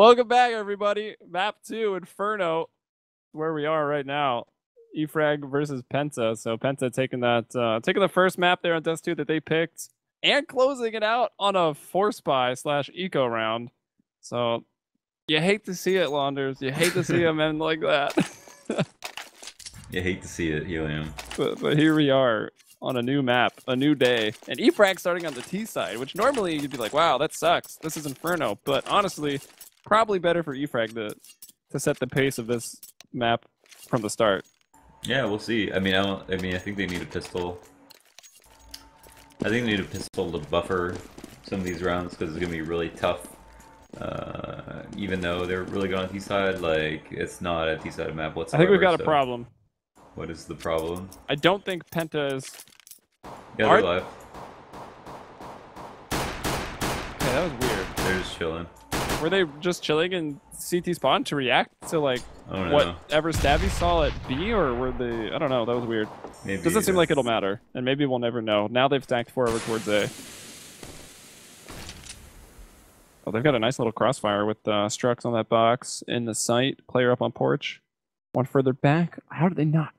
Welcome back, everybody. Map 2, Inferno, where we are right now. EFrag versus Penta. So Penta taking that, taking the first map there on Dust 2 that they picked, and closing it out on a Force Buy / Eco round. So you hate to see it, Launders. You hate to see them end like that. You hate to see it, Helium. But here we are on a new map, a new day, and EFrag starting on the T side, which normally you'd be like, wow, that sucks. This is Inferno. But honestly, probably better for EFrag to set the pace of this map from the start. Yeah, we'll see. I think they need a pistol. I think they need a pistol to buffer some of these rounds because it's gonna be really tough. Even though they're really going on T side, like it's not a T side map whatsoever. I think we've got a problem. What is the problem? I don't think Penta is. Yeah, they're live. Okay, that was weird. They're just chilling. Were they just chilling in CT spawn to react to like whatever Stabby saw at B, or were they? I don't know. That was weird. Maybe doesn't seem like it'll matter, and maybe we'll never know. Now they've stacked forward towards A. Oh, they've got a nice little crossfire with Strux on that box in the site. Player up on porch. One further back. How did they not?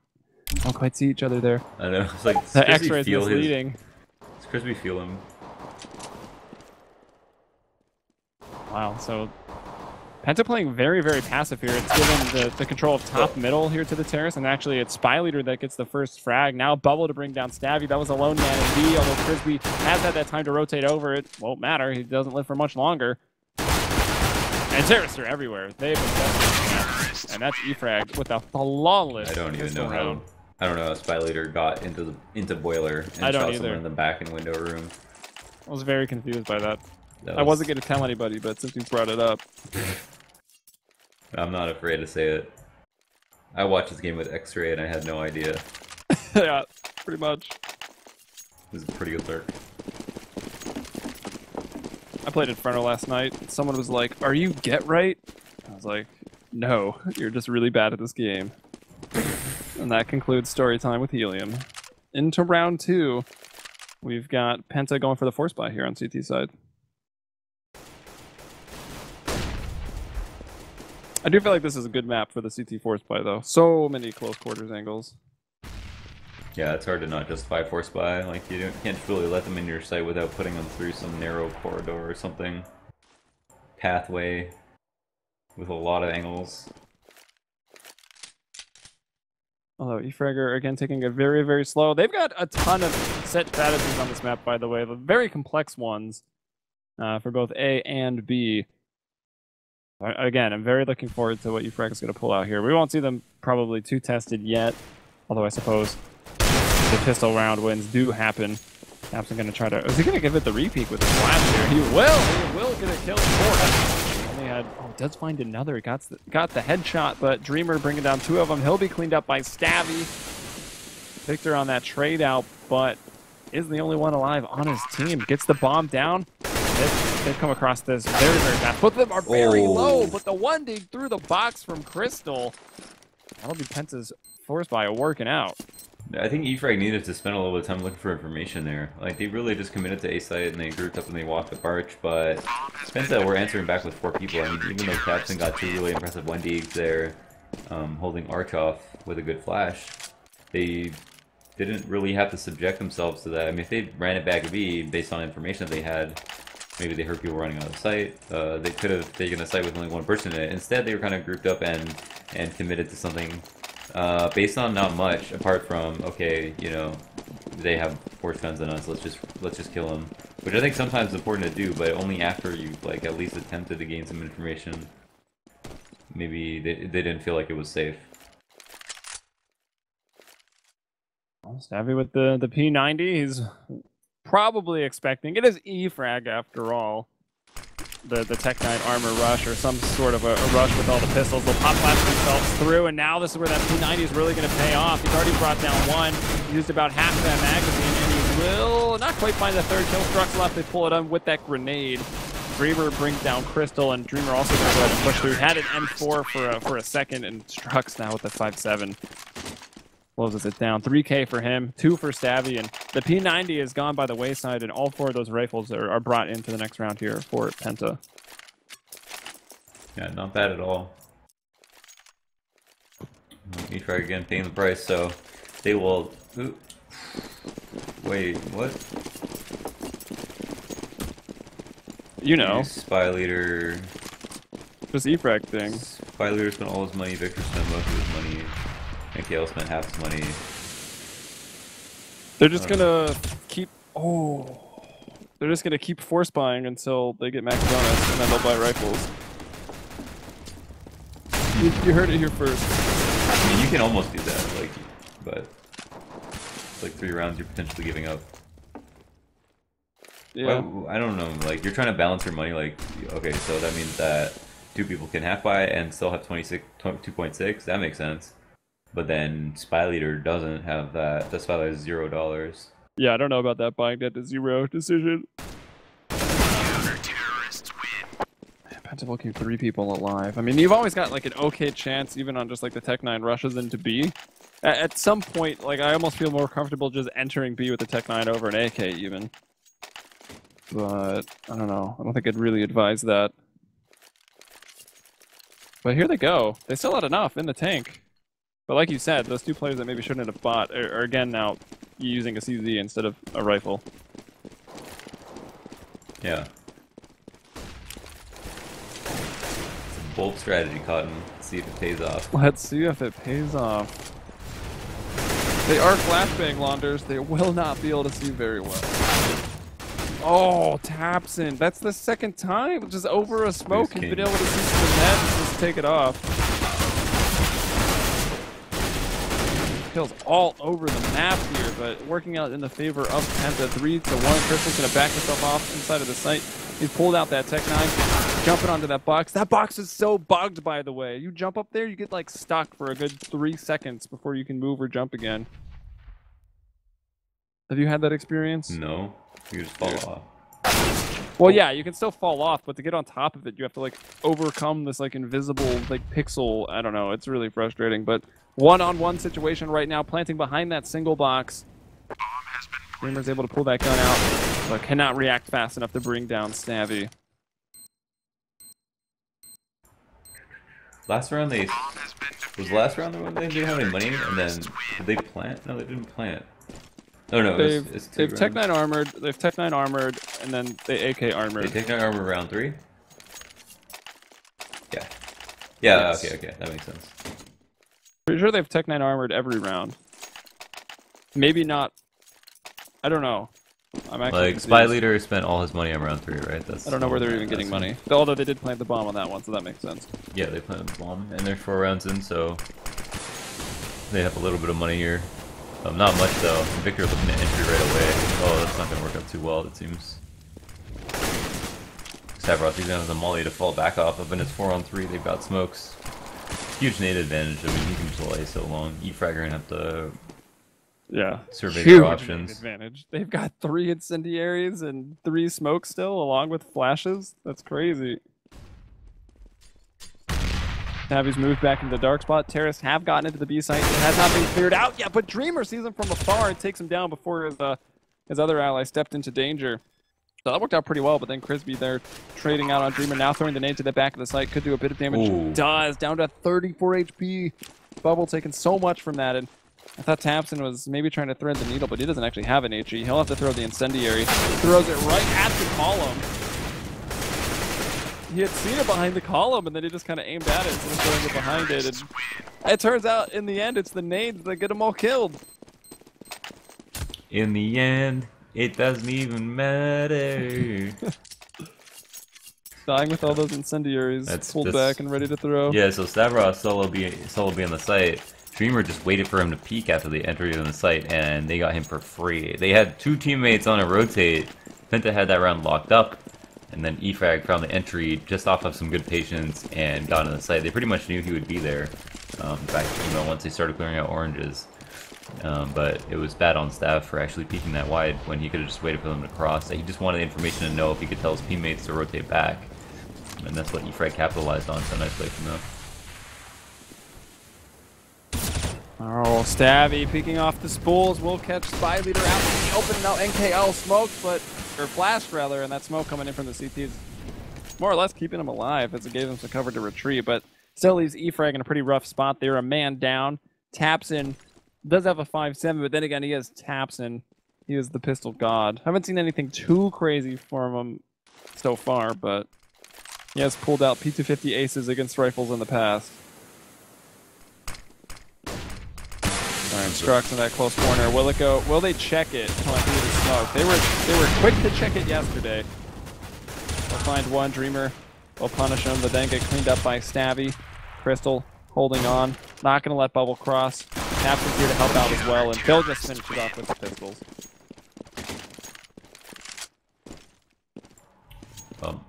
I don't quite see each other there. I know. It's like the X-ray is misleading. It's crispy feel him. Wow. So Penta playing very, very passive here. It's given the control of top middle here to the terrace, and actually it's Spy Leader that gets the first frag. Now Bubble to bring down Stabby. That was a lone man in B, although Crispy has had that time to rotate over. It won't matter. He doesn't live for much longer. And terrorists are everywhere. They've invested, and that's EFrag with a flawless. I don't even know how. I don't know how Spy Leader got into Boiler and shot someone in the back and window room. I was very confused by that. I wasn't going to tell anybody, but since you brought it up. I'm not afraid to say it. I watched this game with X-ray and I had no idea. Yeah, pretty much. It was a pretty good lurk. I played Inferno last night. Someone was like, "Are you get right?" I was like, "No, you're just really bad at this game." And that concludes story time with Helium. Into round 2, we've got Penta going for the Force Buy here on CT side. I do feel like this is a good map for the CT Force Buy, though. So many close quarters angles. Yeah, it's hard to not justify Force Buy. Like, you can't really let them in your sight without putting them through some narrow corridor or something. Pathway with a lot of angles. Although EFrag again taking it very, very slow. They've got a ton of set strategies on this map, by the way. The very complex ones for both A and B. Again, I'm very looking forward to what EFrag is going to pull out here. We won't see them probably too tested yet, although I suppose the pistol round wins do happen. Cap's going to try to... Is he going to give it the repeat with the flash here? He will get a kill for it. Only had... Oh, does find another. Got the headshot, but Dreamer bringing down 2 of them. He'll be cleaned up by Stabby. Victor on that trade out, but is the only one alive on his team. Gets the bomb down. They've come across this very, very fast. Both of them are very low, but the one dig through the box from Crystal. That'll be Penta's Force Buy working out. I think EFrag needed to spend a little bit of time looking for information there. Like, they really just committed to A site and they grouped up and they walked up Arch, but Penta were answering back with 4 people. I mean, even though Capson got 2 really impressive 1Ds there, holding Arch off with a good flash, they didn't really have to subject themselves to that. I mean, if they ran it back B based on information that they had, maybe they heard people running out of the site. They could have taken a site with only 1 person in it. Instead, they were kind of grouped up and committed to something based on not much, apart from, okay, you know, they have force guns on us, let's just kill them. Which I think sometimes is important to do, but only after you like at least attempted to gain some information. Maybe they didn't feel like it was safe. Stabby with the P90, he's probably expecting, it is EFrag after all, the Tech Knight armor rush or some sort of a rush with all the pistols. They'll pop blast themselves through, and now this is where that P90 is really going to pay off. He's already brought down 1, used about half of that magazine, and he will not quite find the 3rd kill. Strux left, they pull it on with that grenade. Dreamer brings down Crystal, and Dreamer also going to go ahead and push through. Had an M4 for a second, and Strux now with the 5.7. Closes it down. 3K for him, 2 for Stabby, and the P90 is gone by the wayside, and all 4 of those rifles are brought into the next round here for Penta. Yeah, not bad at all. E-Frag again paying the price, so they will... Ooh. Wait, what? You know. Spy Leader... This E-Frag thing. Spy Leader spent all his money, Victor spent most of his money, and KL spent half his money. They're just gonna keep... Oh... They're just gonna keep force buying until they get max bonus, and then they'll buy rifles. You heard it here first. I mean, you can almost do that, like, but it's like 3 rounds you're potentially giving up. Yeah. Well, I don't know, like, you're trying to balance your money, like, okay, so that means that 2 people can half buy and still have 2.6, that makes sense. But then Spy Leader doesn't have that, that Spy Leader is $0. Yeah, I don't know about that buying debt to 0 decision. Penta will keep 3 people alive. I mean, you've always got like an okay chance, even on just like the Tech 9 rushes into B. At some point, like I almost feel more comfortable just entering B with the Tech 9 over an AK even. But I don't know. I don't think I'd really advise that. But here they go. They still had enough in the tank. But like you said, those 2 players that maybe shouldn't have bought are again now using a CZ instead of a rifle. Yeah. Bold strategy, Cotton. Let's see if it pays off. Let's see if it pays off. They are flashbang launders. They will not be able to see very well. Oh, Tapson. That's the 2nd time. Just over a smoke. He's been able to see the net and just take it off. Kills all over the map here, but working out in the favor of Penta. 3-1. Crystal's going to back himself off inside of the site. He's pulled out that Tech 9. Jumping onto that box. That box is so bugged, by the way. You jump up there, you get like stuck for a good 3 seconds before you can move or jump again. Have you had that experience? No. You just fall off. Well, yeah, you can still fall off, but to get on top of it, you have to like overcome this like invisible like pixel. I don't know. It's really frustrating. But one-on-one situation right now, planting behind that single box. Dreamer's able to pull that gun out, but cannot react fast enough to bring down Stabby. Last round they was last round the one they didn't have any money, and then did they plant? No, they didn't plant. Oh no, they've Tech 9 armored. They've Tech 9 armored, and then they AK armored. They Tech 9 armored round 3. Yeah. Yeah. Yes. Okay. That makes sense. Pretty sure they've Tech 9 armored every round. Maybe not. I don't know. I'm actually like confused. Spy Leader spent all his money on round 3, right? That's I don't know where they're even getting money. Although they did plant the bomb on that one, so that makes sense. Yeah, they planted the bomb, and they're 4 rounds in, so they have a little bit of money here. Not much though. Victor looking at entry right away. Oh, that's not gonna work out too well, it seems. Stavros, he's gonna have the molly to fall back off of, and it's 4-on-3. They've got smokes. Huge nade advantage. I mean, he can just delay so long. E-Frag are gonna have to survey their options. Advantage. They've got 3 incendiaries and 3 smokes still, along with flashes. That's crazy. Navi's moved back into the dark spot. Terrorists have gotten into the B site. It has not been cleared out yet, but Dreamer sees him from afar and takes him down before his other ally stepped into danger. So that worked out pretty well, but then Crisby there trading out on Dreamer, now throwing the nade to the back of the site. Could do a bit of damage. Ooh. Does. Down to 34 HP. Bubble taking so much from that, and I thought Tapson was maybe trying to thread the needle, but he doesn't actually have an HE. He'll have to throw the incendiary. Throws it right at the column. He had seen it behind the column, and then he just kind of aimed at it, and throwing it behind it. And it turns out, in the end, it's the nades that get them all killed. In the end, it doesn't even matter. Dying with all those incendiaries, pulled back and ready to throw. Yeah, so Stavros solo be on the site. Dreamer just waited for him to peek after the entry on the site, and they got him for free. They had 2 teammates on a rotate. Penta had that round locked up. And then E-Frag found the entry just off of some good patience and got on the site. They pretty much knew he would be there. In fact, once they started clearing out oranges. But it was bad on Stav for actually peeking that wide when he could have just waited for them to cross. He just wanted the information to know if he could tell his teammates to rotate back. And that's what E-Frag capitalized on, so nice play from them. Oh, Stabby peeking off the spools will catch Spy Leader out in the open. Now NKL smoked, or flashed rather, and that smoke coming in from the CTs more or less keeping him alive as it gave him some cover to retreat, but still leaves E-Frag in a pretty rough spot. They're a man down. Tapson does have a 5-7, but then again, he has Tapson. He is the pistol god. Haven't seen anything too crazy from him so far, but he has pulled out P250 aces against rifles in the past. Alright, Strux in that close corner. Will it go? Will they check it? Oh, I believe it's smoke. They were quick to check it yesterday. They'll find one. Dreamer will punish him. But then get cleaned up by Stabby. Crystal holding on. Not going to let Bubble cross. Tapson's here to help out as well. And they'll just finish it off with the pistols.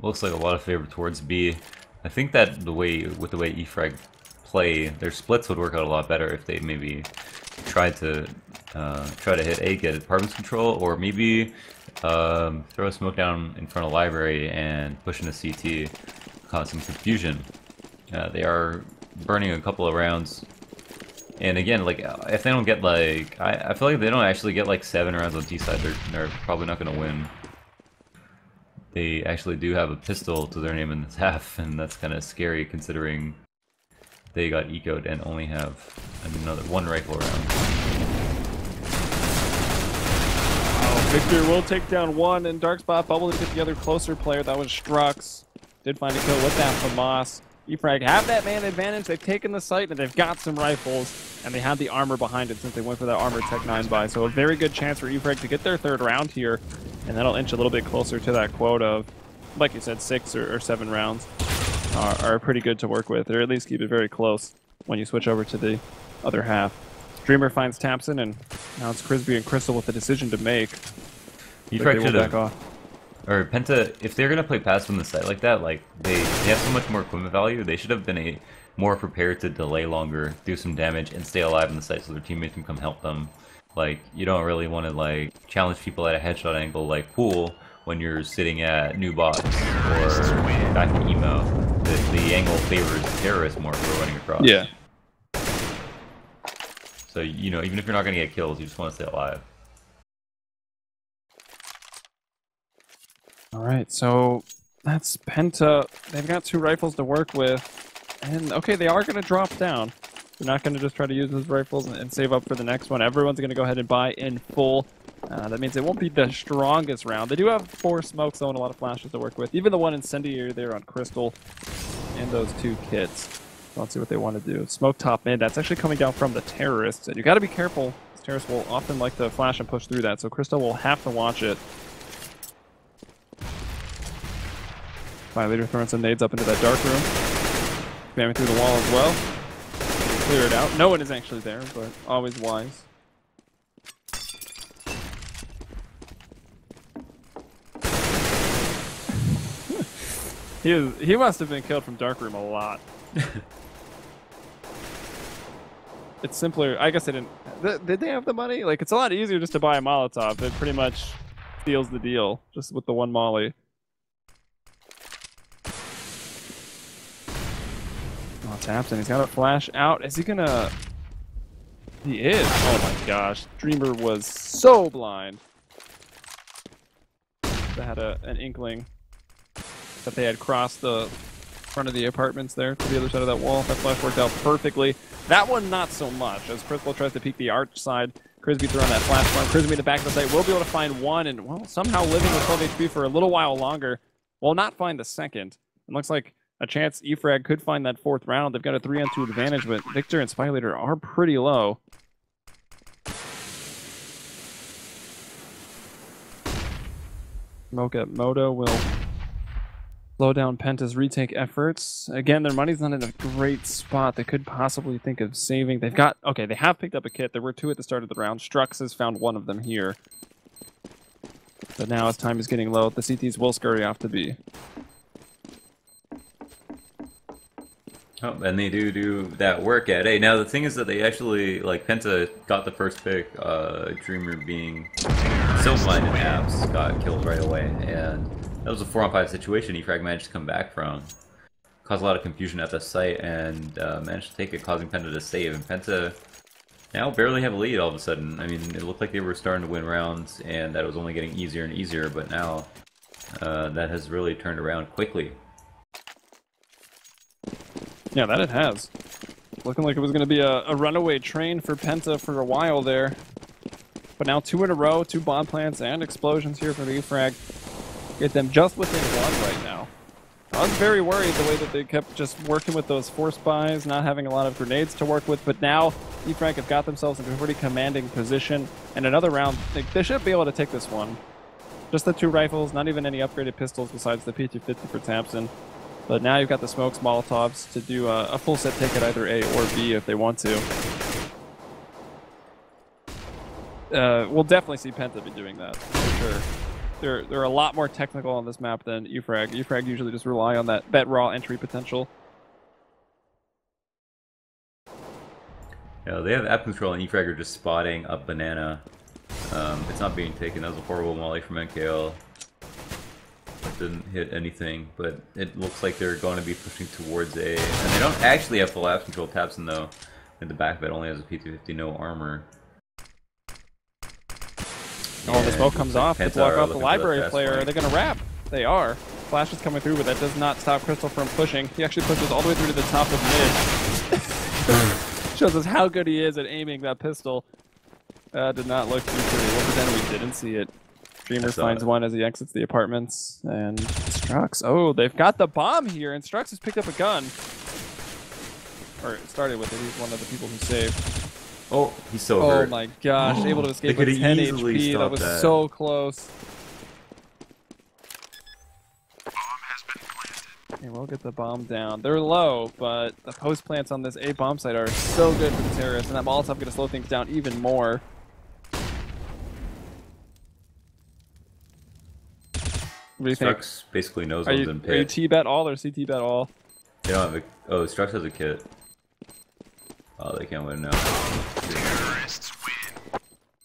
Looks like a lot of favor towards B. I think that with the way E-Frag play, their splits would work out a lot better if they maybe tried to hit A, get apartments control, or maybe throw a smoke down in front of library and push into CT, cause some confusion. They are burning a couple of rounds, and again, like if they don't get like, I feel like if they don't actually get like 7 rounds on T side, they're probably not going to win. They actually do have a pistol to their name in this half, and that's kind of scary considering they got ecoed and only have another 1 rifle round. Oh, Victor will take down 1, and Dark Spot Bubble to get the other closer player. That was Strux. Did find a kill with that from Moss. E-Frag have that man advantage. They've taken the site, and they've got some rifles, and they have the armor behind it since they went for that armored Tech 9 buy. So a very good chance for E-Frag to get their 3rd round here, and that'll inch a little bit closer to that quote of, like you said, 6 or 7 rounds are pretty good to work with, or at least keep it very close when you switch over to the other half. Dreamer finds Tapson, and now it's Crisby and Crystal with the decision to make. E-Frag should have, or Penta, if they're gonna play passive on the site like that, like they have so much more equipment value, they should have been more prepared to delay longer, do some damage, and stay alive on the site so their teammates can come help them. Like, you don't really want to like challenge people at a headshot angle like pool when you're sitting at new box or back in emo. The angle favors the terrorists more for running across. Yeah. So, you know, even if you're not gonna get kills, you just want to stay alive. Alright, so that's Penta. They've got 2 rifles to work with. And, okay, they are going to drop down. They're not going to just try to use those rifles and save up for the next one. Everyone's going to go ahead and buy in full. That means it won't be the strongest round. They do have 4 smokes, though, and a lot of flashes to work with. Even the one incendiary there on Crystal and those 2 kits. So let's see what they want to do. Smoke top mid. That's actually coming down from the terrorists. And you got to be careful. Terrorists will often like to flash and push through that. So Crystal will have to watch it. Violator throwing some nades up into that dark room. Spamming through the wall as well. Clear it out. No one is actually there, but always wise. He must have been killed from dark room a lot. It's simpler. I guess they didn't. Did they have the money? Like, it's a lot easier just to buy a Molotov. It pretty much seals the deal, just with the 1 molly. Oh, Tapson, he's got a flash out. Is he gonna... He is. Oh my gosh. Dreamer was so blind. They had an inkling that they had crossed the front of the apartments there to the other side of that wall. That flash worked out perfectly. That one, not so much, as Crystal tries to peek the arch side. Crisby throwing that flash farm. Crisby in the back of the site will be able to find 1, and, well, somehow living with 12 HP for a little while longer. Will not find the 2nd. It looks like a chance E-Frag could find that 4th round. They've got a 3-on-2 advantage, but Victor and Spylator are pretty low. Smoke at Moto will slow down Penta's retake efforts. Again, their money's not in a great spot. They could possibly think of saving. They've got... Okay, they have picked up a kit. There were 2 at the start of the round. Strux has found 1 of them here. But now as time is getting low, the CTs will scurry off to B. Oh, and they do that work at A. Now the thing is that they actually, like, Penta got the first pick, Dreamer being so blind in apps, got killed right away, and that was a 4-on-5 situation E-Frag managed to come back from. Caused a lot of confusion at the site, and managed to take it, causing Penta to save, and Penta now barely have a lead all of a sudden. I mean, it looked like they were starting to win rounds, and that it was only getting easier and easier, but now that has really turned around quickly. Yeah, that it has. Looking like it was going to be a runaway train for Penta for a while there. But now 2 in a row, 2 bomb plants and explosions here for the E-Frag. Get them just within 1 right now. I was very worried the way that they kept just working with those force buys, not having a lot of grenades to work with, but now E-Frag have got themselves into a pretty commanding position. And another round, they should be able to take this one. Just the 2 rifles, not even any upgraded pistols besides the P250 for Thompson. But now you've got the smokes, Molotovs to do a full set take at either A or B if they want to. We'll definitely see Penta be doing that, for sure. They're a lot more technical on this map than E-Frag. E-Frag usually just rely on that raw entry potential. Yeah, they have app control and E-Frag are just spotting up banana. It's not being taken. That was a horrible molly from NKL. It didn't hit anything, but it looks like they're going to be pushing towards A. And they don't actually have full app control. Tapson, though, in the back bed only has a P250, no armor. Oh, the smoke comes off to block off the library player. Are they going to wrap? They are. Flash is coming through, but that does not stop Crystal from pushing. He actually pushes all the way through to the top of mid. Shows us how good he is at aiming that pistol. Did not look too pretty. Well, but then we didn't see it. Dreamer finds one as he exits the apartments. And Strux. Oh, they've got the bomb here, and Strux has picked up a gun. Or started with it. He's one of the people who saved. Oh, he's so hurt. Oh my gosh, able to escape with 10 HP. That was so close. Okay, we'll get the bomb down. They're low, but the post plants on this A bomb site are so good for the terrorists, and that Molotov going to slow things down even more. What do you think? Strux basically knows what's in pit. Are you T-bet all or CT bet all? They don't have a, oh, Strux has a kit. Oh, they can't win now. Terrorists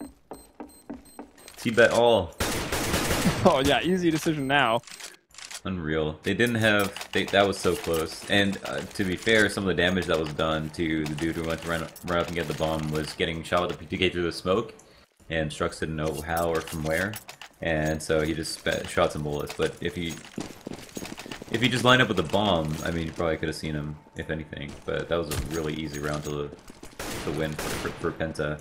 win. T-bet all. Oh yeah, easy decision now. Unreal. They didn't have... that was so close. And to be fair, some of the damage that was done to the dude who went to run up and get the bomb was getting shot with the PTK through the smoke. And Strux didn't know how or from where. And so he just shot some bullets. But if he just lined up with the bomb, I mean, you probably could have seen him, if anything. But that was a really easy round to win for Penta.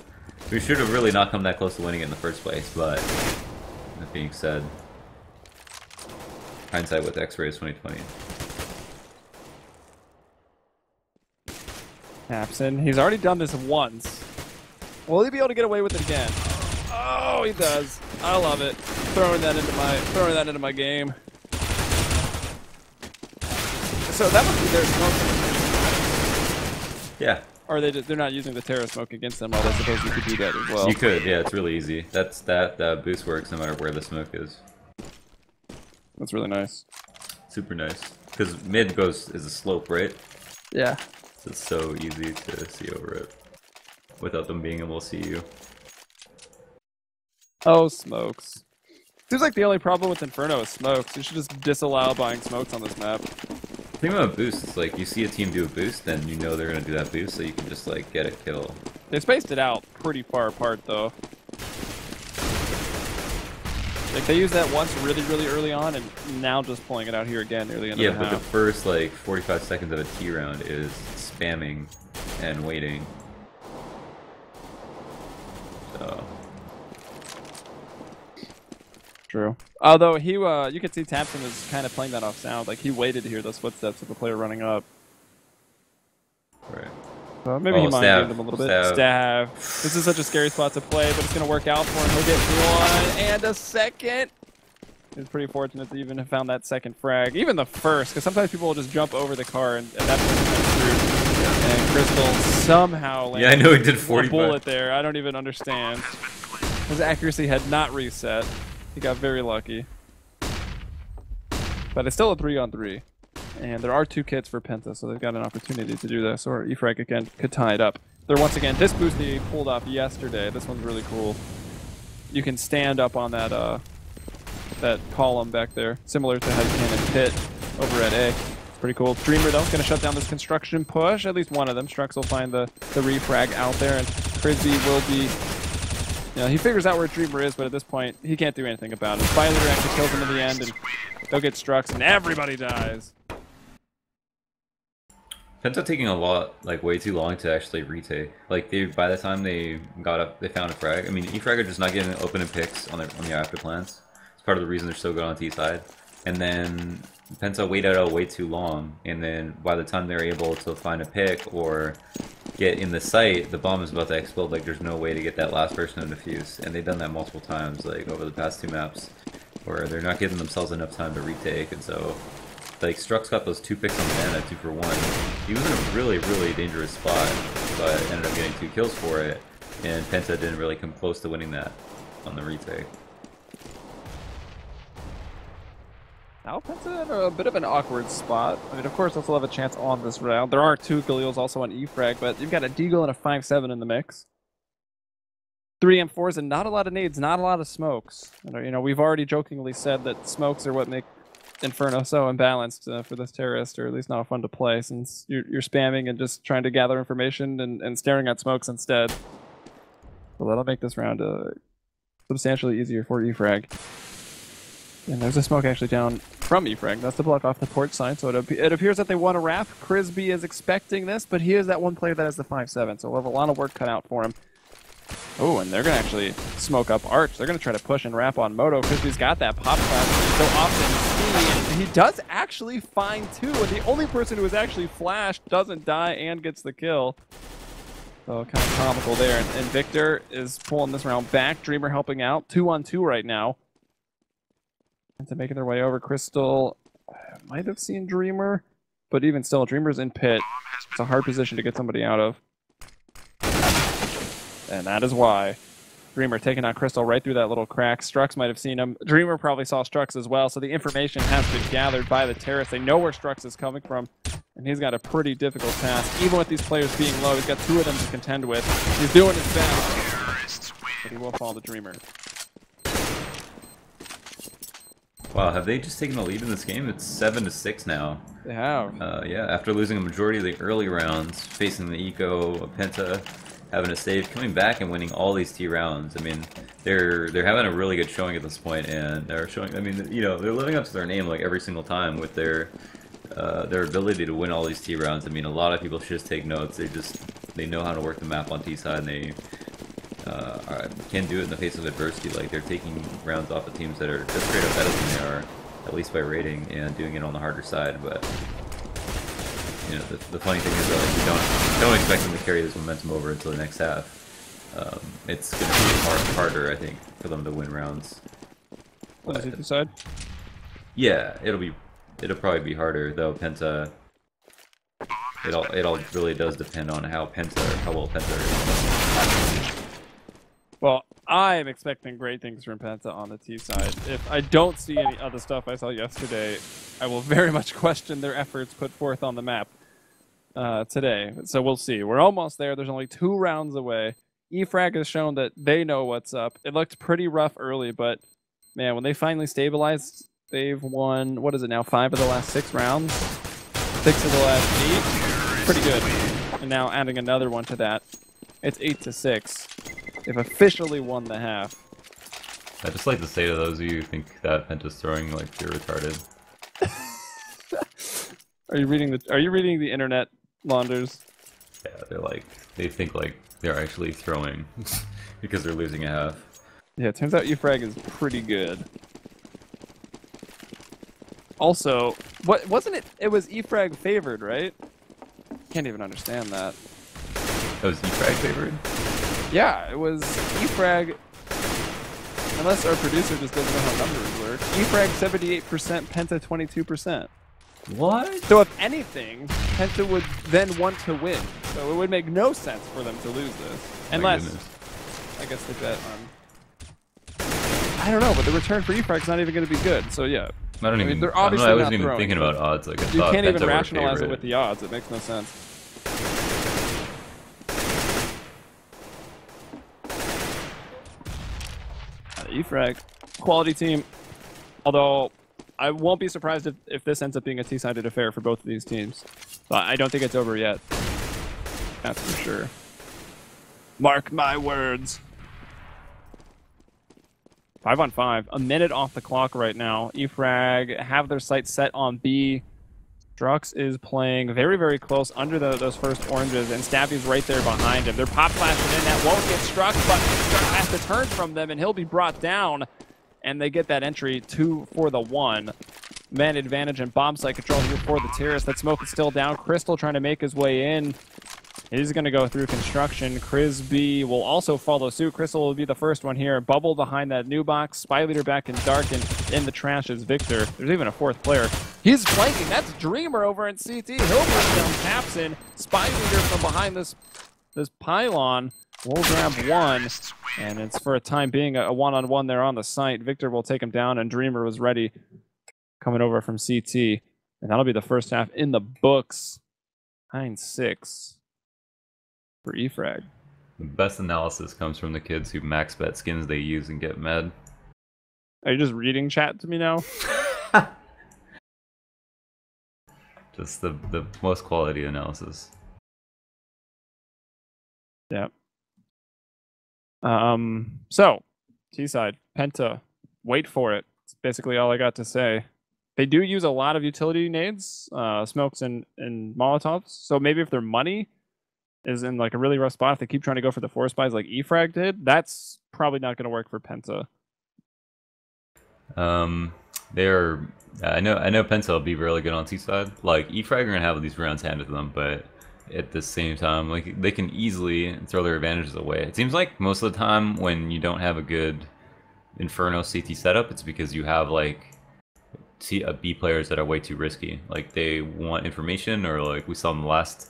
We should have really not come that close to winning it in the first place, but that being said, hindsight with X-rays 2020. Tapson, he's already done this once. Will he be able to get away with it again? Oh, he does. I love it. Throwing that into my game. So that must be their smoke. Yeah. Or they're not using the terror smoke against them, although I suppose you could do that as well. You could, yeah, it's really easy. That boost works no matter where the smoke is. That's really nice. Super nice. Because mid is a slope, right? Yeah. So it's so easy to see over it without them being able to see you. Oh, smokes. Seems like the only problem with Inferno is smokes. You should just disallow buying smokes on this map. The thing about boosts is like you see a team do a boost, then you know they're gonna do that boost, so you can just like get a kill. They spaced it out pretty far apart though. Like they used that once really early on, and now just pulling it out here again near the end of the half. Yeah, but the first like 45 seconds of a T round is spamming and waiting. So. True. Although you could see Tapson was kind of playing that off sound. Like he waited to hear those footsteps of the player running up. Right. So maybe he minded them a little bit. Stab. This is such a scary spot to play, but it's going to work out for him. He'll get one and a second. He's pretty fortunate to even have found that second frag. Even the first, because sometimes people will just jump over the car and that's when it comes through. And Crystal somehow landed I know he did 40 a bullet there. I don't even understand. His accuracy had not reset. He got very lucky. But it's still a 3-on-3. And there are 2 kits for Penta, so they've got an opportunity to do this. Or E-Frag again could tie it up. They're once again, this boost they pulled off yesterday. This one's really cool. You can stand up on that that column back there, similar to how you can in pit over at A. Pretty cool. Dreamer though, gonna shut down this construction push. At least one of them. Strux will find the refrag out there, and Frisbee will be. You know, he figures out where Dreamer is, but at this point, he can't do anything about it. Violator actually kills him in the end, and they'll get Strux, and everybody dies. Penta taking a lot, like way too long to actually retake. Like by the time they got up, they found a frag. I mean, E-frag are just not getting open in picks on the after plants. It's part of the reason they're so good on T side. And then Penta waited out way too long, and then by the time they're able to find a pick or get in the site, the bomb is about to explode. Like there's no way to get that last person to defuse, and they've done that multiple times, like over the past 2 maps, where they're not giving themselves enough time to retake, and so. Like, Strux got those 2 picks on the mana, 2 for 1. He was in a really, really dangerous spot, but ended up getting 2 kills for it, and Penta didn't really come close to winning that on the retake. Now Penta in a bit of an awkward spot. I mean, of course, they'll still have a chance on this round. There are 2 Galils also on E-frag, but you've got a Deagle and a 5-7 in the mix. 3 M4s and not a lot of nades, not a lot of smokes. You know, we've already jokingly said that smokes are what make Inferno so imbalanced for this terrorist, or at least not fun to play, since you're spamming and just trying to gather information and staring at smokes instead. Well, that'll make this round substantially easier for E-frag. And there's a smoke actually down from E-frag. That's to block off the port side, so it appears that they want a wrap. Crisby is expecting this, but he is that one player that has the 5-7, so we'll have a lot of work cut out for him. Oh, and they're going to actually smoke up Arch. They're going to try to push and wrap on Moto because he's got that pop flash so often see, and he does actually find 2, and the only person who is actually flashed doesn't die and gets the kill. So kind of comical there. And Victor is pulling this round back. Dreamer helping out. 2-on-2 right now. And to making their way over. Crystal might have seen Dreamer, but even still, Dreamer's in pit. It's a hard position to get somebody out of. And that is why. Dreamer taking out Crystal right through that little crack. Strux might have seen him. Dreamer probably saw Strux as well, so the information has been gathered by the terrorists. They know where Strux is coming from, and he's got a pretty difficult task. Even with these players being low, he's got 2 of them to contend with. He's doing his best, but he will fall to Dreamer. Wow, have they just taken the lead in this game? It's 7-6 now. They have. Yeah, after losing a majority of the early rounds, facing the Eco, Penta, having a save, coming back and winning all these T rounds. I mean, they're having a really good showing at this point, and they're showing. I mean, you know, they're living up to their name like every single time with their ability to win all these T rounds. I mean, a lot of people should just take notes. They know how to work the map on T side, and they can do it in the face of adversity. Like they're taking rounds off of teams that are just straight up better than they are, at least by rating, and doing it on the harder side. But you know, the funny thing is that like, we don't expect them to carry this momentum over until the next half. It's going to be harder, I think, for them to win rounds. What does he decide? Yeah, it'll probably be harder though. Penta, it all really does depend on how well Penta is. Well, I am expecting great things from Penta on the T side. If I don't see any other stuff I saw yesterday, I will very much question their efforts put forth on the map today. So we'll see. We're almost there. There's only 2 rounds away. E-frag has shown that they know what's up. It looked pretty rough early, but man, when they finally stabilized, they've won, what is it now, 5 of the last 6 rounds? 6 of the last 8? Pretty good. And now adding another one to that, it's 8-6. They've officially won the half. I just like to say to those of you who think that Penta's throwing like you're retarded. Are you reading the internet, Launders? Yeah, they think like they're actually throwing because they're losing a half. Yeah, it turns out E-frag is pretty good. Also, what wasn't it? It was E-frag favored, right? Can't even understand that. That was E-frag favored? Yeah, it was E-frag. Unless our producer just doesn't know how numbers work. E-frag 78%, Penta 22%. What? So if anything, Penta would then want to win. So it would make no sense for them to lose this. Unless, I guess they bet on... I don't know, but the return for E-frag is not even going to be good. So yeah. I mean, they're obviously I wasn't not even throwing, thinking about odds. Like, you can't even rationalize it with the odds. It makes no sense. E-frag, quality team. Although, I won't be surprised if this ends up being a T-sided affair for both of these teams. But I don't think it's over yet. That's for sure. Mark my words. 5-on-5. A minute off the clock right now. E-frag have their sights set on B. Drux is playing very, very close under those first oranges, and Stabby's right there behind him. They're pop flashing in. That won't get struck, but Struck has to turn from them, and he'll be brought down. And they get that entry 2 for the 1. Man advantage and bomb site control here for the Terrace. That smoke is still down. Crystal trying to make his way in. He's going to go through construction. Crisby will also follow suit. Crystal will be the first one here. Bubble behind that new box. Spy Leader back in dark, and in the trash is Victor. There's even a fourth player. He's flanking. That's Dreamer over in CT. He'll bring down Tapson. Spy Leader from behind this pylon will grab one, and it's for a time being a one-on-one there on the site. Victor will take him down, and Dreamer was ready coming over from CT. And that'll be the first half in the books. 9-6. For EFrag. The best analysis comes from the kids who max bet skins they use and get med. Are you just reading chat to me now? Just the most quality analysis. Yeah. So, T-side, Penta, wait for it. It's basically all I got to say. They do use a lot of utility nades, smokes and Molotovs. So maybe if their money is in like a really rough spot, if they keep trying to go for the force buys like EFrag did, that's probably not going to work for Penta. They're I know Penta will be really good on T-side. Like EFrag are gonna have these rounds handed to them, but at the same time, like they can easily throw their advantages away. It seems like most of the time when you don't have a good Inferno CT setup, it's because you have like B players that are way too risky. Like they want information, or like we saw in the last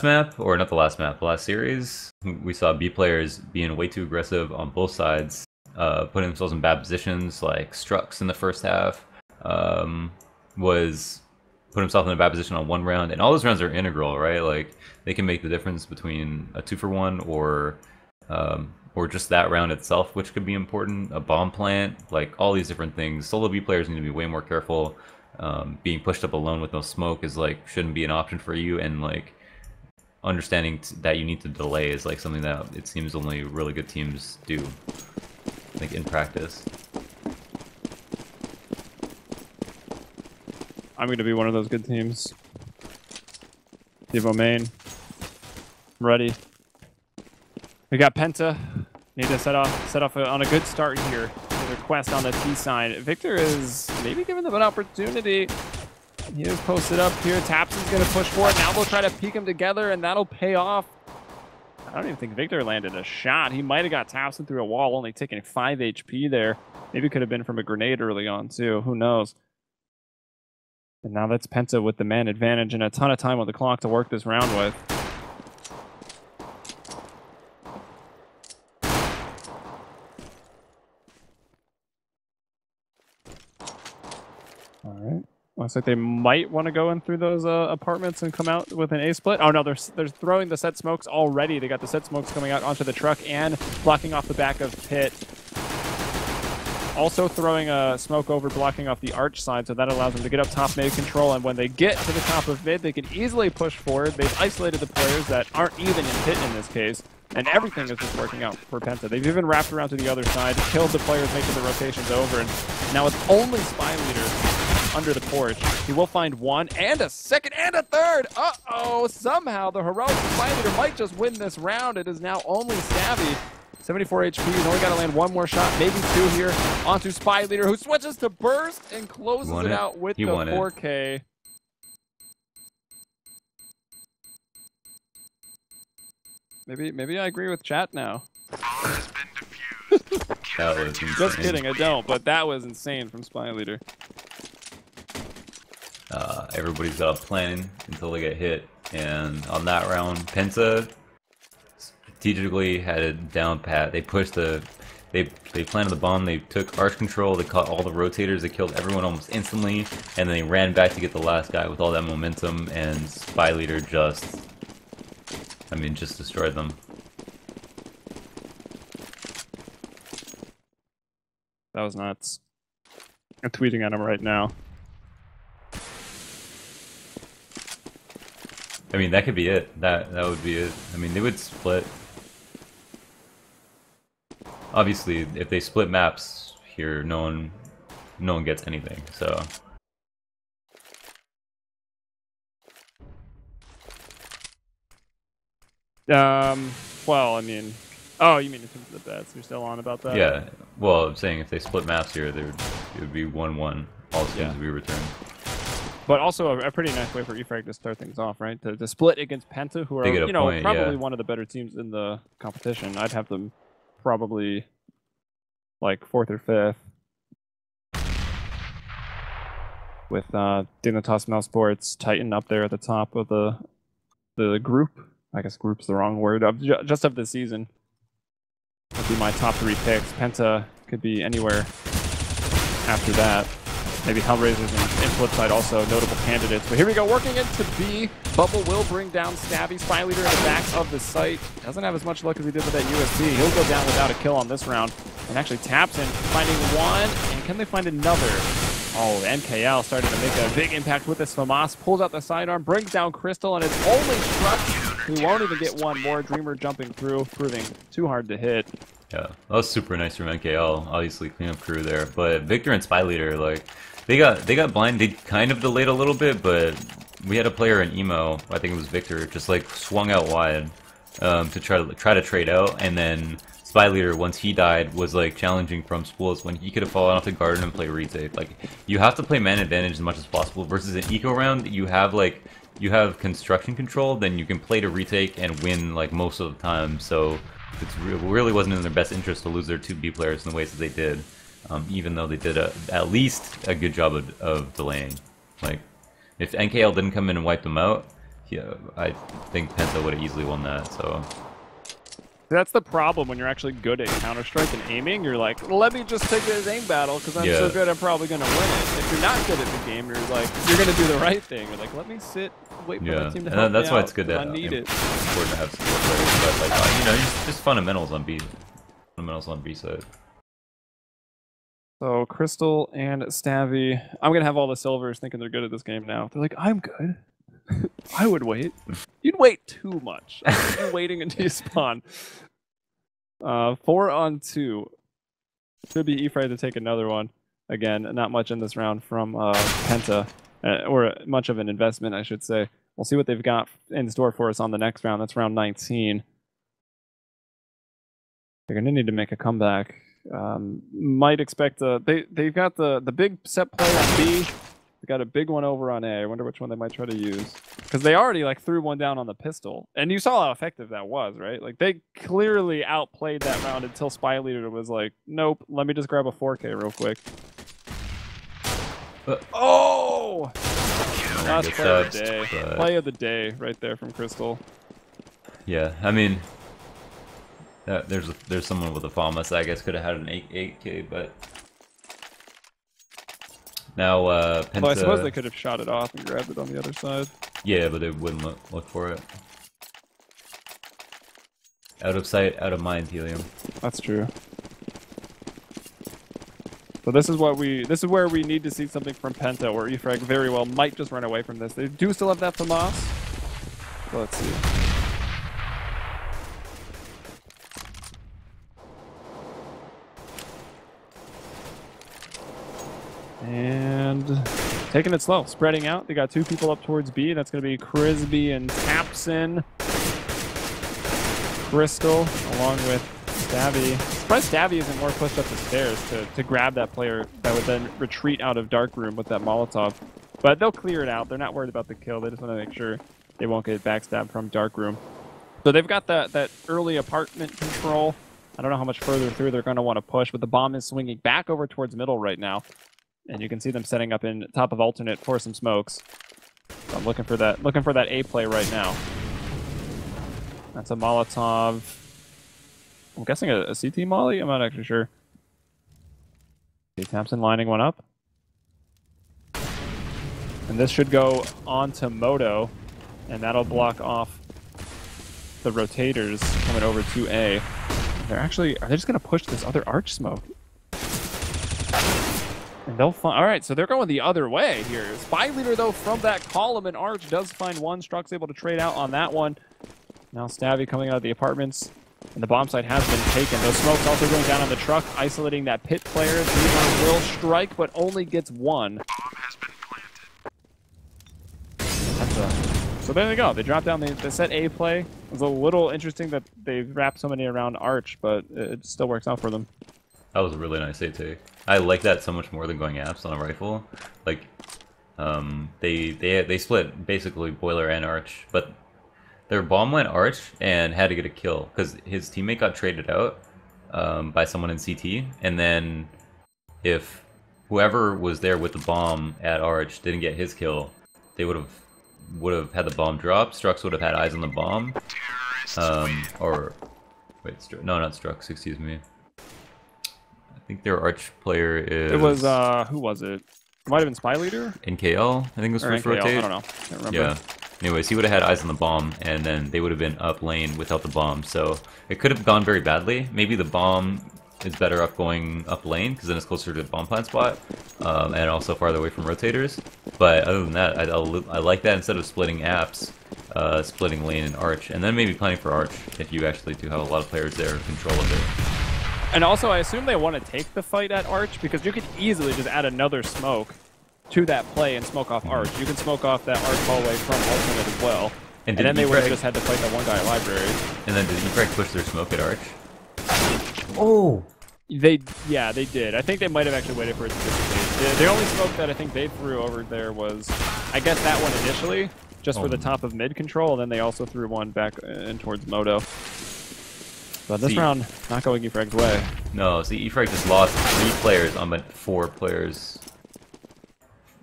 map, or not the last map, the last series, we saw B players being way too aggressive on both sides, putting themselves in bad positions. Like Strux in the first half was put himself in a bad position on one round, and all those rounds are integral, right? Like they can make the difference between a 2-for-1 or just that round itself, which could be important. A bomb plant, like all these different things. Solo B players need to be way more careful. Being pushed up alone with no smoke is like shouldn't be an option for you, and like understanding that you need to delay is like something that it seems only really good teams do, like in practice. I'm going to be one of those good teams. CEVO main. Ready. We got Penta. Need to set off on a good start here. The quest on the T side. Victor is maybe giving them an opportunity. He is posted up here. Tapson's going to push forward. Now they'll try to peek him together, and that'll pay off. I don't even think Victor landed a shot. He might have got Tapson through a wall, only taking 5 HP there. Maybe could have been from a grenade early on, too. Who knows? And now that's Penta with the man advantage and a ton of time on the clock to work this round with. All right. Looks like they might want to go in through those apartments and come out with an A split. Oh no, they're throwing the set smokes already. They got the set smokes coming out onto the truck and blocking off the back of pit. Also throwing a smoke over, blocking off the arch side, so that allows them to get up top mid control, and when they get to the top of mid, they can easily push forward. They've isolated the players that aren't even in pit in this case, and everything is just working out for Penta. They've even wrapped around to the other side, killed the players making the rotations over, and now it's only Spy Leader under the porch. He will find one, and a second, and a third! Uh-oh! Somehow the heroic Spy Leader might just win this round. It is now only Stabby. 74 HP, he's only got to land one more shot, maybe two here, onto Spy Leader, who switches to Burst and closes it out with the 4K. Maybe I agree with chat now. That was insane. Just kidding, I don't, but that was insane from Spy Leader. Everybody's got a plan until they get hit, and on that round, Penta strategically had it down pat. They pushed they planted the bomb, they took arch control, they caught all the rotators, they killed everyone almost instantly, and then they ran back to get the last guy with all that momentum, and Spy Leader just destroyed them. That was nuts. I'm tweeting at him right now. I mean, that could be it. That would be it. I mean, they would split. Obviously, if they split maps here, no one gets anything. So Well, I mean, oh, you mean in terms of the bets? You're still on about that? Yeah. Well, I'm saying if they split maps here, it would be 1-1. All skins would be returned. But also a pretty nice way for EFrag to start things off, right? To split against Penta, who are probably one of the better teams in the competition. I'd have them probably like 4th or 5th. With Dignitas Mousesports, Titan up there at the top of the group. I guess group's the wrong word. Just of the season. Would be my top 3 picks. Penta could be anywhere after that. Maybe Hellraisers and Flipside also notable candidates. But here we go, working into B. Bubble will bring down Stabby. Spy Leader in the back of the site. Doesn't have as much luck as he did with that USP. He'll go down without a kill on this round. And actually taps in, finding one. And can they find another? Oh, NKL starting to make a big impact with this FAMAS. Pulls out the sidearm, brings down Crystal, and it's only Struck. We won't even get one more. Dreamer jumping through, proving too hard to hit. Yeah, that was super nice from NKL. Obviously, cleanup crew there. But Victor and Spy Leader, like, they got blind. They kind of delayed a little bit, but we had a player in emo, I think it was Victor, just like swung out wide to try to trade out, and then Spy Leader, once he died, was like challenging from spools when he could have fallen off the garden and play retake. Like, you have to play man advantage as much as possible. Versus an eco round, you have construction control, then you can play to retake and win like most of the time. So it really wasn't in their best interest to lose their 2 B players in the ways that they did. Even though they did at least a good job of delaying. Like, if NKL didn't come in and wipe them out, yeah, I think Penta would have easily won that. So that's the problem when you're actually good at Counter-Strike and aiming. You're like, let me just take this aim battle because I'm so good I'm probably going to win it. If you're not good at the game, you're like, you're going to do the right thing. You're like, let me sit, wait for the team to help me that's why out, it's good to I need it. important to have support players. But like, you know, just fundamentals on B. Fundamentals on B side. So Crystal and Stabby, I'm gonna have all the silvers thinking they're good at this game now. They're like, I'm good. I would wait. You'd wait too much. You're waiting until you spawn. 4 on 2. Should be E-Fry to take another one. Again, not much in this round from Penta, or much of an investment, I should say. We'll see what they've got in store for us on the next round. That's round 19. They're gonna need to make a comeback. Might expect they've got the big set play on B. They got a big one over on A. I wonder which one they might try to use, because they already like threw one down on the pistol, and you saw how effective that was, right? Like, they clearly outplayed that round until Spy Leader was like, nope, let me just grab a 4K real quick. Oh! That's play of the day. Play of the day right there from Crystal. Yeah, I mean, there's someone with a FAMAS I guess could have had an 8K, but now Penta... Well, I suppose they could have shot it off and grabbed it on the other side. Yeah, but they wouldn't look for it. Out of sight, out of mind, Helium. That's true. So this is where we need to see something from Penta, or EFrag very well might just run away from this. They do still have that FAMAS. So let's see. And taking it slow, spreading out. They got 2 people up towards B. That's going to be Crisby and Tapson. Crystal, along with Stabby. Surprised Stabby isn't more pushed up the stairs to grab that player that would then retreat out of Dark Room with that Molotov. But they'll clear it out. They're not worried about the kill. They just want to make sure they won't get backstabbed from Dark Room. So they've got that early apartment control. I don't know how much further through they're going to want to push, but the bomb is swinging back over towards middle right now. And you can see them setting up in top of alternate for some smokes. So I'm looking for that A play right now. That's a Molotov. I'm guessing a CT molly? I'm not actually sure. Thompson lining one up. And this should go on to Moto, and that'll block off the rotators coming over to A. Are they just going to push this other arch smoke? And they'll find, all right, so they're going the other way here. Spy Leader, though, from that column and arch does find one. Struck's able to trade out on that one. Now Stabby coming out of the apartments, and the bomb site has been taken. Those smokes also going down on the truck, isolating that pit player. Dreamer will strike, but only gets one. So there they go. They drop down the set A play. It's a little interesting that they wrap so many around Arch, but it still works out for them. That was a really nice A take. I like that so much more than going apps on a rifle. Like, they split basically Boiler and Arch, but their bomb went Arch and had to get a kill because his teammate got traded out by someone in CT, and then if whoever was there with the bomb at Arch didn't get his kill, they would have had the bomb drop. Strux would have had eyes on the bomb, or wait, no, not Strux. Excuse me. I think their Arch player is. It was who was it? It might have been Spy Leader? NKL, I think it was first rotate. I don't know. Can't remember. Yeah. Anyways, he would have had eyes on the bomb, and then they would have been up lane without the bomb. So it could have gone very badly. Maybe the bomb is better up going up lane, because then it's closer to the bomb plant spot, and also farther away from rotators. But other than that, I like that instead of splitting apps, splitting lane and Arch, and then maybe planning for Arch if you actually do have a lot of players there in control of it. And also, I assume they want to take the fight at Arch, because you could easily just add another smoke to that play and smoke off Arch. You can smoke off that Arch hallway from alternate as well. And then they would have just had to fight that one guy at library. And then did EFrag push their smoke at Arch? Oh! Yeah, they did. I think they might have actually waited for it to dissipate. The only smoke that I think they threw over there was, I guess that one initially, just for the top of mid control, and then they also threw one back in towards Moto. But this round, not going EFrag's way. No, see, EFrag just lost 3 players on 4 players.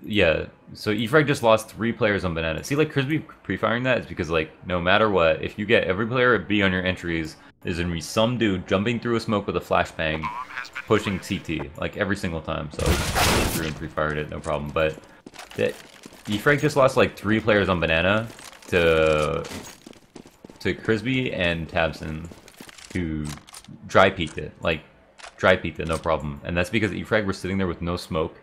Yeah, so EFrag just lost 3 players on Banana. See, like, Crispy pre-firing that is because, like, no matter what, if you get every player at B on your entries, there's gonna be some dude jumping through a smoke with a flashbang, pushing CT, like, every single time. So, through and pre-fired it, no problem. But EFrag just lost, like, 3 players on Banana to Crispy and Tabson, who dry peeked it, no problem. And that's because EFrag were sitting there with no smoke,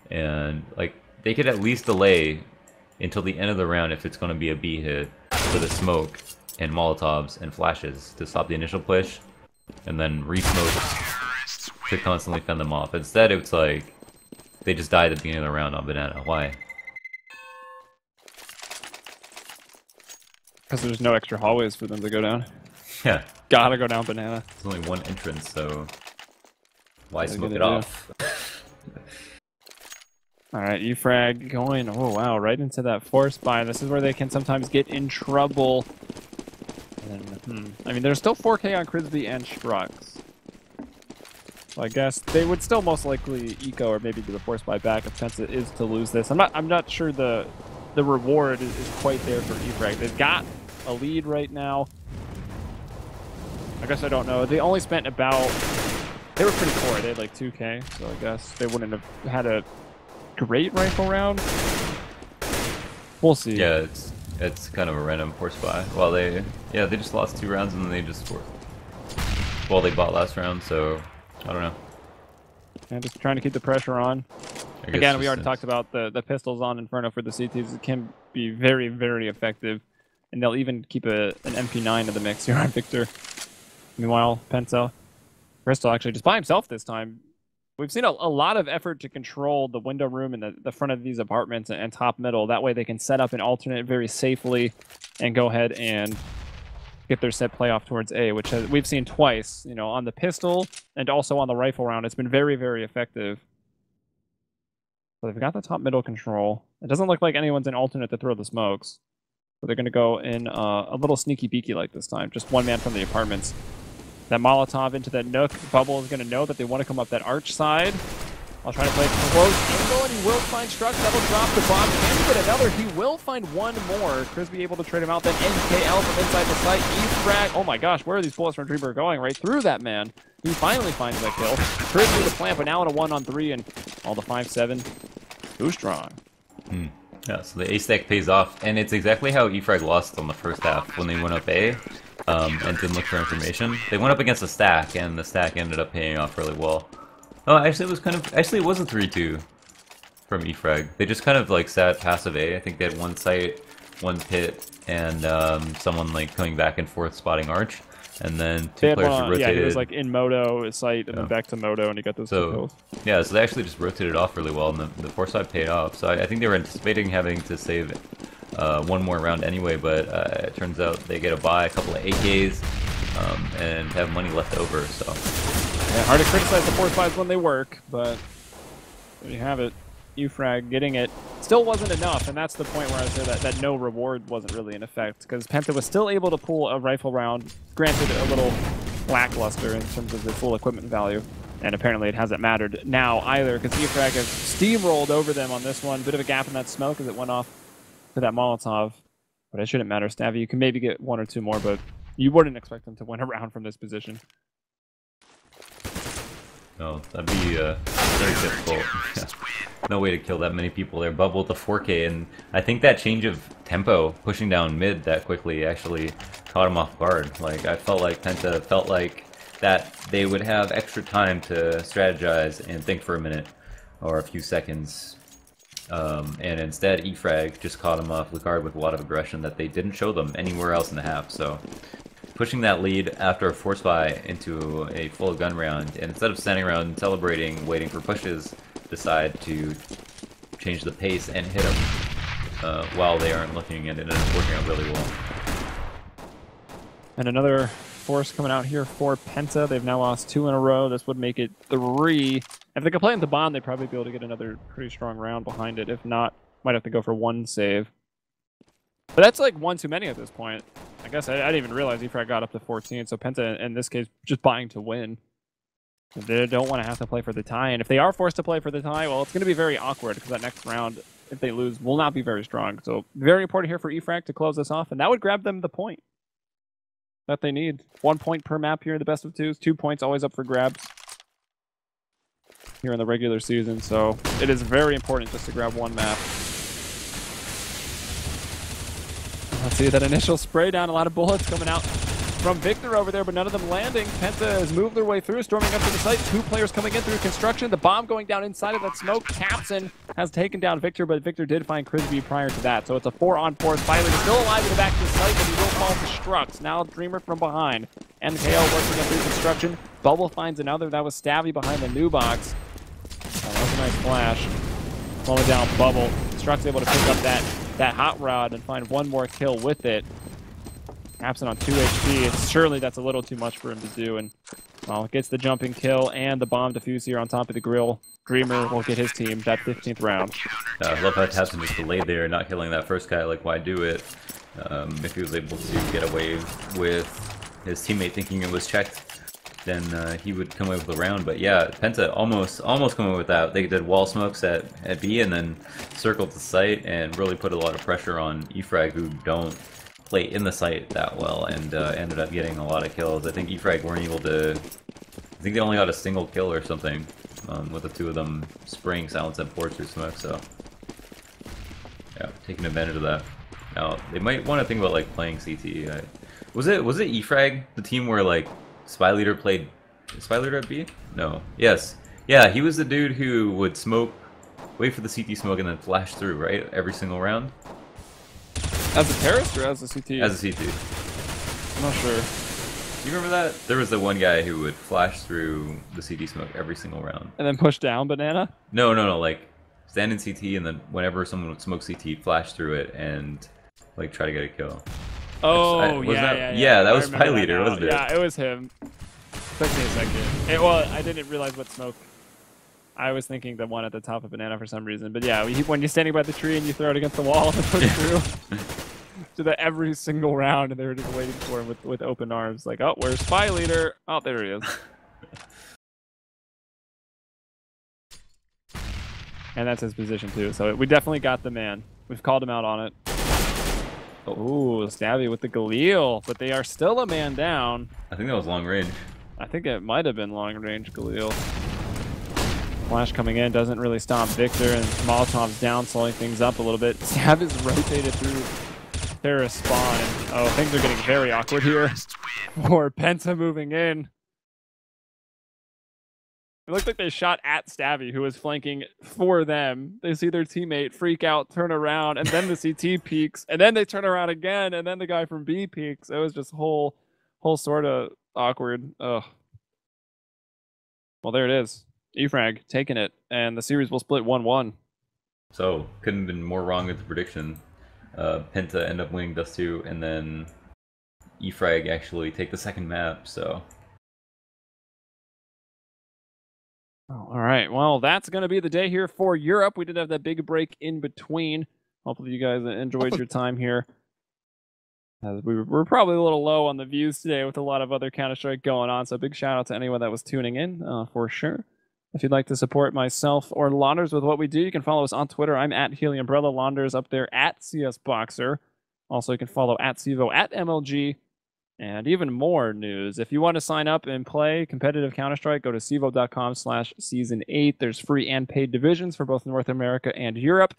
and like they could at least delay until the end of the round if it's going to be a B hit for the smoke and Molotovs and flashes to stop the initial push, and then re-smoke to constantly fend them off. Instead, it's like they just died at the beginning of the round on Banana. Why? Because there's no extra hallways for them to go down. Yeah. Gotta go down Banana. There's only one entrance, so why smoke it off? Alright, EFrag going, oh wow, right into that force buy. This is where they can sometimes get in trouble. And, I mean, there's still 4K on Crispy and Strux. So I guess they would still most likely eco or maybe do the force buy back if Penta is to lose this. I'm not sure the reward is quite there for EFrag. They've got a lead right now. I guess I don't know. They only spent about... They were pretty poor. They had like 2K, so I guess they wouldn't have had a great rifle round. We'll see. Yeah, it's kind of a random force buy. Well, they just lost 2 rounds and then they just scored. Well, they bought last round, so I don't know. And just trying to keep the pressure on. Again, we already talked about the pistols on Inferno for the CTs. It can be very, very effective, and they'll even keep an MP9 in the mix here on Victor. Meanwhile, Penta, Crystal actually just by himself this time. We've seen a lot of effort to control the window room and the front of these apartments and top middle. That way they can set up an alternate very safely and go ahead and get their set play off towards A, which we've seen twice, you know, on the pistol and also on the rifle round. It's been very, very effective. So they've got the top middle control. It doesn't look like anyone's in alternate to throw the smokes. So they're going to go in a little sneaky beaky like this time. Just one man from the apartments. That Molotov into that Nook. Bubble is going to know that they want to come up that Arch side. I'll try to play close angle, and he will find Strux. That'll drop the bomb. Can he get another? He will find one more. Crispy able to trade him out. Then NKL from inside the site. EFrag. Oh my gosh, where are these bullets from Dreamer going? Right through that man. He finally finds that kill. Crispy the plant, but now in a 1-on-3, and all the 5-7. Too strong. Yeah, so the A stack pays off, and it's exactly how EFrag lost on the first half when they went up A and didn't look for information. They went up against a stack, and the stack ended up paying off really well. Oh, actually, it was a 3-2 from EFrag. They just kind of like sat passive A. I think they had one site, one pit, and someone like coming back and forth spotting Arch, and then 2 players rotated. Yeah, he was like in Moto site and then back to Moto, and he got those 2 kills. Yeah, so they actually just rotated off really well, and the force side paid off. So I think they were anticipating having to save one more round anyway, but it turns out they get a buy, a couple of AKs, and have money left over. So yeah, hard to criticize the 4-5s when they work, but there you have it. Ufrag getting it still wasn't enough, and that's the point where I say that no reward wasn't really in effect, because Penta was still able to pull a rifle round, granted a little lackluster in terms of the full equipment value, and apparently it hasn't mattered now either, because Ufrag has steamrolled over them on this one. Bit of a gap in that smoke as it went off to that Molotov, but it shouldn't matter. Stabby, you can maybe get one or two more, but you wouldn't expect them to win a round from this position. no, that'd be very difficult. No way to kill that many people there. Bubble to 4K, and I think that change of tempo, pushing down mid that quickly, actually caught him off guard. Like, I felt like Penta felt like that they would have extra time to strategize and think for a minute or a few seconds. And instead, Efrag just caught him off guard with a lot of aggression that they didn't show them anywhere else in the half. So, pushing that lead after a force buy into a full gun round, and instead of standing around and celebrating, waiting for pushes, decide to change the pace and hit them while they aren't looking, and it ended up working out really well. And another force coming out here for Penta. They've now lost 2 in a row. This would make it 3. If they could play in the bomb, they'd probably be able to get another pretty strong round behind it. If not, might have to go for 1 save. But that's like 1 too many at this point. I guess I didn't even realize Efrag got up to 14, so Penta, in this case, just buying to win. They don't want to have to play for the tie, and if they are forced to play for the tie, well, it's going to be very awkward, because that next round, if they lose, will not be very strong. So very important here for Efrag to close this off, and that would grab them the point that they need. 1 point per map here in the best of 2s. 2 points always up for grabs here in the regular season, so it is very important just to grab 1 map. Let's see that initial spray down. A lot of bullets coming out from Victor over there, but none of them landing. Penta has moved their way through, storming up to the site. 2 players coming in through construction. The bomb going down inside of that smoke. Capson has taken down Victor, but Victor did find Crisby prior to that. So it's a 4-on-4. Spiley still alive in the back of the site, but he will fall to Strux. Now Dreamer from behind. MKO working up through construction. Bubble finds another. That was Stabby behind the new box. Oh, that was a nice flash. Slowing down Bubble. Strux able to pick up that hot rod and find 1 more kill with it. Capson on 2 HP. Surely that's a little too much for him to do, and well, gets the jumping kill and the bomb defuse here on top of the grill. Dreamer will get his team that 15th round. I love how Capson just delayed there, not killing that first guy. Like, why do it? If he was able to get away with his teammate thinking it was checked, then he would come away with the round. But yeah, Penta almost come away with that. They did wall smokes at B and then circled the site and really put a lot of pressure on Efrag, who don't play in the site that well, and ended up getting a lot of kills. I think Efrag weren't able to... I think they only got a single kill or something with the 2 of them spraying silence and ports through smoke, so yeah, taking advantage of that. Now, they might want to think about like playing CT. Was it Efrag, the team where like Spy Leader played... Spy Leader at B? No. Yes. Yeah, he was the dude who would smoke, wait for the CT smoke, and then flash through, right? Every single round? As a terrorist or as a CT? As a CT. I'm not sure. You remember that? There was the one guy who would flash through the CT smoke every single round. And then push down Banana? No, like stand in CT, and then whenever someone would smoke CT, flash through it and like try to get a kill. Oh, yeah, that was Spy Leader, wasn't it? Yeah, it was him. Took me a second. Well, I didn't realize what smoke. I was thinking the one at the top of Banana for some reason. But yeah, when you're standing by the tree and you throw it against the wall and push through. To the every single round, and they were just waiting for him with open arms. Like, oh, where's Spy Leader? Oh, there he is. And that's his position too. So we definitely got the man. We've called him out on it. Oh, Stabby with the Galil, but they are still a man down. I think that was long range. I think it might have been long range Galil. Flash coming in doesn't really stop Victor, and Molotov's down, slowing things up a little bit. Stab is rotated through terrorist spawn, and oh, things are getting very awkward here for Penta moving in. It looked like they shot at Stabby, who was flanking for them. They see their teammate freak out, turn around, and then the CT peeks, and then they turn around again, and then the guy from B peeks. It was just whole sort of awkward. Ugh. Well, there it is. Efrag taking it, and the series will split 1-1. So, couldn't have been more wrong with the prediction. Penta end up winning Dust 2, and then eFrag actually take the second map, so... All right, well, that's going to be the day here for Europe. We did have that big break in between. Hopefully you guys enjoyed your time here. As we're probably a little low on the views today with a lot of other Counter-Strike going on, so big shout out to anyone that was tuning in for sure. If you'd like to support myself or Launders with what we do, you can follow us on Twitter. I'm at Helium Launders up there at CSBoxer. Also, you can follow at CEVO at MLG. And even more news. If you want to sign up and play competitive Counter-Strike, go to CEVO.com/season8. There's free and paid divisions for both North America and Europe.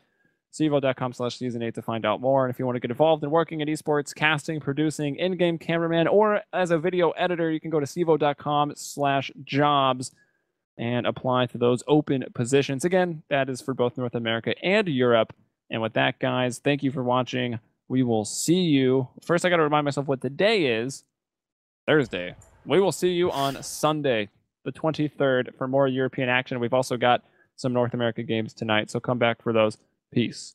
CEVO.com/season8 to find out more. And if you want to get involved in working in esports, casting, producing, in-game cameraman, or as a video editor, you can go to CEVO.com/jobs and apply to those open positions. Again, that is for both North America and Europe. And with that, guys, thank you for watching. We will see you. First, I got to remind myself what the day is. Thursday. We will see you on Sunday, the 23rd, for more European action. We've also got some North America games tonight, so come back for those. Peace.